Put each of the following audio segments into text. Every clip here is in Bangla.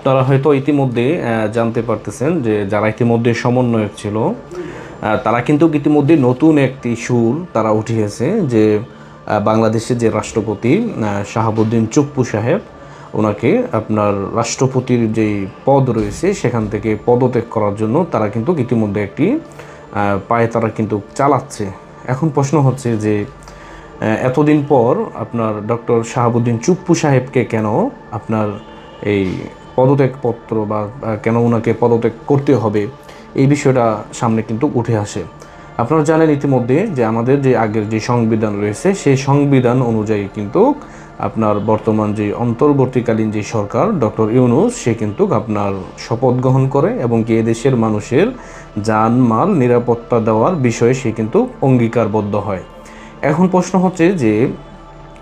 আপনারা হয়তো ইতিমধ্যে জানতে পারতেছেন যে যারা ইতিমধ্যে সমন্বয়ক ছিল তারা কিন্তু ইতিমধ্যে নতুন একটি সুর তারা উঠিয়েছে যে বাংলাদেশের যে রাষ্ট্রপতি শাহাবুদ্দিন চুপ্পু সাহেব ওনাকে আপনার রাষ্ট্রপতির যেই পদ রয়েছে সেখান থেকে পদত্যাগ করার জন্য তারা কিন্তু ইতিমধ্যে একটি পায়ে তারা কিন্তু চালাচ্ছে। এখন প্রশ্ন হচ্ছে যে এতদিন পর আপনার ডক্টর শাহাবুদ্দিন চুপ্পু সাহেবকে কেন আপনার এই পদত্যাগপত্র বা কেন ওনাকে পদত্যাগ করতে হবে এই বিষয়টা সামনে কিন্তু উঠে আসে। আপনারা জানেন ইতিমধ্যে যে আমাদের যে আগের যে সংবিধান রয়েছে সেই সংবিধান অনুযায়ী কিন্তু আপনার বর্তমান যে অন্তর্বর্তীকালীন যে সরকার ডক্টর ইউনূস সে কিন্তু আপনার শপথ গ্রহণ করে এবং কি এদেশের মানুষের জানমাল নিরাপত্তা দেওয়ার বিষয়ে সে কিন্তু অঙ্গীকারবদ্ধ হয়। এখন প্রশ্ন হচ্ছে যে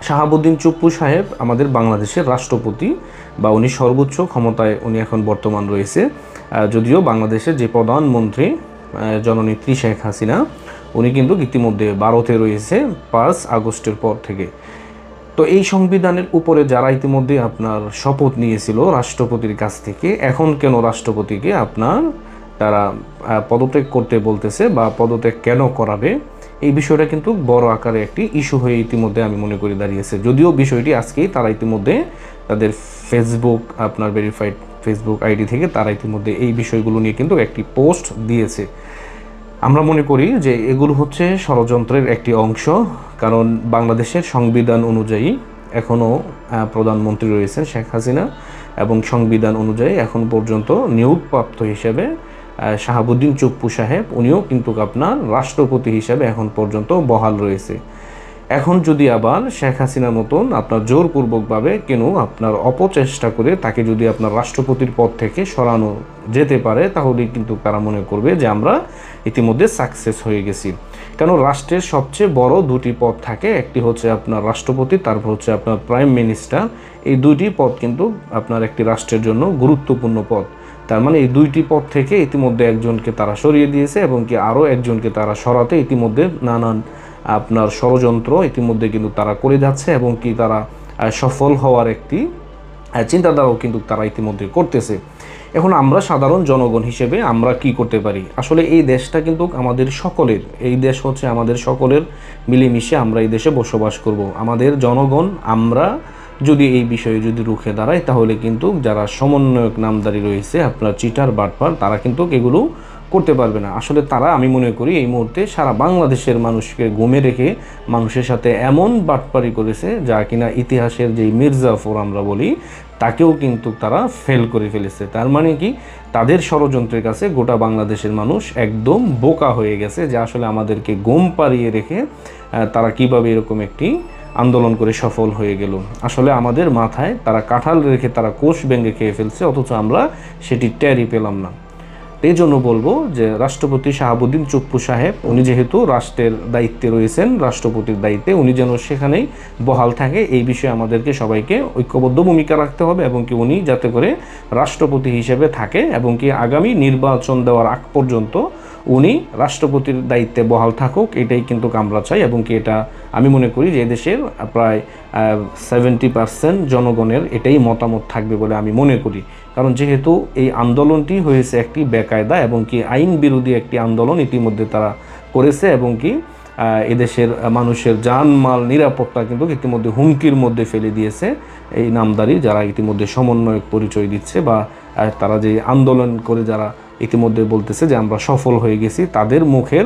শাহাবুদ্দিন চুপ্পু সাহেব আমাদের বাংলাদেশের রাষ্ট্রপতি বা উনি সর্বোচ্চ ক্ষমতায় উনি এখন বর্তমান রয়েছে, যদিও বাংলাদেশের যে প্রধানমন্ত্রী জননেত্রী শেখ হাসিনা উনি কিন্তু ইতিমধ্যে ভারতে রয়েছে 5 আগস্টের পর থেকে। তো এই সংবিধানের উপরে যারা ইতিমধ্যে আপনার শপথ নিয়েছিল রাষ্ট্রপতির কাছ থেকে, এখন কেন রাষ্ট্রপতিকে আপনার তারা পদত্যাগ করতে বলতেছে বা পদত্যাগ কেন করাবে, এই বিষয়টা কিন্তু বড় আকারে একটি ইস্যু হয়ে ইতিমধ্যে আমি মনে করি দাঁড়িয়েছে। যদিও বিষয়টি আজকেই তারা ইতিমধ্যে তাদের ফেসবুক আপনার ভেরিফাইড ফেসবুক আইডি থেকে তারা ইতিমধ্যে এই বিষয়গুলো নিয়ে কিন্তু একটি পোস্ট দিয়েছে। আমরা মনে করি যে এগুলো হচ্ছে ষড়যন্ত্রের একটি অংশ, কারণ বাংলাদেশের সংবিধান অনুযায়ী এখনও প্রধানমন্ত্রী রয়েছেন শেখ হাসিনা এবং সংবিধান অনুযায়ী এখন পর্যন্ত নিয়োগপ্রাপ্ত হিসেবে শাহাবুদ্দিন চুপ্পু সাহেব উনিও কিন্তু আপনার রাষ্ট্রপতি হিসেবে এখন পর্যন্ত বহাল রয়েছে। এখন যদি আবার শেখ হাসিনার মতন আপনার জোরপূর্বকভাবে কেন আপনার অপচেষ্টা করে তাকে যদি আপনার রাষ্ট্রপতির পদ থেকে সরানো যেতে পারে, তাহলে কিন্তু তারা মনে করবে যে আমরা ইতিমধ্যে সাকসেস হয়ে গেছি। কেন রাষ্ট্রের সবচেয়ে বড় দুটি পদ থাকে, একটি হচ্ছে আপনার রাষ্ট্রপতি, তারপর হচ্ছে আপনার প্রাইম মিনিস্টার। এই দুইটি পদ কিন্তু আপনার একটি রাষ্ট্রের জন্য গুরুত্বপূর্ণ পদ। তার মানে এই দুইটি পদ থেকে ইতিমধ্যে একজনকে তারা সরিয়ে দিয়েছে এবং কি আরও একজনকে তারা সরাতে ইতিমধ্যে নানান আপনার ষড়যন্ত্র ইতিমধ্যে কিন্তু তারা করে যাচ্ছে এবং কি তারা সফল হওয়ার একটি চিন্তাধারাও কিন্তু তারা ইতিমধ্যে করতেছে। এখন আমরা সাধারণ জনগণ হিসেবে আমরা কি করতে পারি? আসলে এই দেশটা কিন্তু আমাদের সকলের, এই দেশ হচ্ছে আমাদের সকলের মিলেমিশে আমরা এই দেশে বসবাস করব। আমাদের জনগণ আমরা যদি এই বিষয়ে যদি রুখে দাঁড়ায়, তাহলে কিন্তু যারা সমন্বয়ক নামদারি রয়েছে আপনার চিটার বাটপার তারা কিন্তু এগুলো করতে পারবে না। আসলে তারা আমি মনে করি এই মুহূর্তে সারা বাংলাদেশের মানুষকে ঘুমে রেখে মানুষের সাথে এমন বাটপারি করেছে যা কিনা ইতিহাসের যেই মির্জাফর আমরা বলি তাকেও কিন্তু তারা ফেল করে ফেলেছে। তার মানে কি তাদের ষড়যন্ত্রের কাছে গোটা বাংলাদেশের মানুষ একদম বোকা হয়ে গেছে যে আসলে আমাদেরকে ঘুম পাড়িয়ে রেখে তারা কিভাবে এরকম একটি আন্দোলন করে সফল হয়ে গেল। আসলে আমাদের মাথায় তারা কাঁঠাল রেখে তারা কোষ ভেঙে খেয়ে ফেলছে, অথচ আমরা সেটি টেরই পেলাম না। এই জন্য বলবো যে রাষ্ট্রপতি শাহাবুদ্দিন চুপ্পু সাহেব উনি যেহেতু রাষ্ট্রের দায়িত্বে রয়েছেন, রাষ্ট্রপতির দায়িত্বে, উনি যেন সেখানেই বহাল থাকে এই বিষয়ে আমাদেরকে সবাইকে ঐক্যবদ্ধ ভূমিকা রাখতে হবে এবং কি উনি যাতে করে রাষ্ট্রপতি হিসেবে থাকে এবং কি আগামী নির্বাচন দেওয়ার আগ পর্যন্ত উনি রাষ্ট্রপতির দায়িত্বে বহাল থাকুক, এটাই কিন্তু আমরা চাই। এবং কি এটা আমি মনে করি যে এদেশের প্রায় 70% জনগণের এটাই মতামত থাকবে বলে আমি মনে করি। কারণ যেহেতু এই আন্দোলনটি হয়েছে একটি বেকায়দা এবং কি আইন বিরোধী একটি আন্দোলন ইতিমধ্যে তারা করেছে এবং কি এদেশের মানুষের জানমাল নিরাপত্তা কিন্তু ইতিমধ্যে হুমকির মধ্যে ফেলে দিয়েছে এই নামদারি যারা ইতিমধ্যে সমন্বয়ক পরিচয় দিচ্ছে বা তারা যে আন্দোলন করে যারা ইতিমধ্যে বলতেছে যে আমরা সফল হয়ে গেছি, তাদের মুখের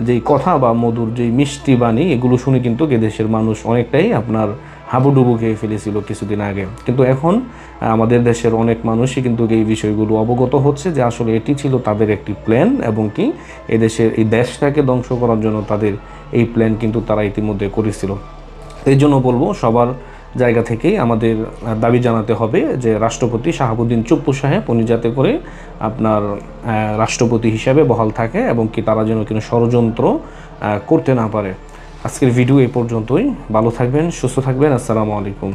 যেই কথা বা মধুর যেই মিষ্টি বাণী এগুলো শুনে কিন্তু এদেশের মানুষ অনেকটাই আপনার হাবুডুবু খেয়ে ফেলেছিল কিছুদিন আগে। কিন্তু এখন আমাদের দেশের অনেক মানুষই কিন্তু এই বিষয়গুলো অবগত হচ্ছে যে আসলে এটি ছিল তাদের একটি প্ল্যান এবং কি এদেশের এই দেশটাকে ধ্বংস করার জন্য তাদের এই প্ল্যান কিন্তু তারা ইতিমধ্যে করেছিল। এই জন্য বলবো সবার জায়গা থেকেই আমাদের দাবি জানাতে হবে যে রাষ্ট্রপতি শাহাবুদ্দিন চুপ্পু সাহেব উনি যাতে করে আপনার রাষ্ট্রপতি হিসাবে বহাল থাকে এবং কি তারা যেন কোনো ষড়যন্ত্র করতে না পারে। আজকের ভিডিও এই পর্যন্তই। ভালো থাকবেন, সুস্থ থাকবেন। আসসালামু আলাইকুম।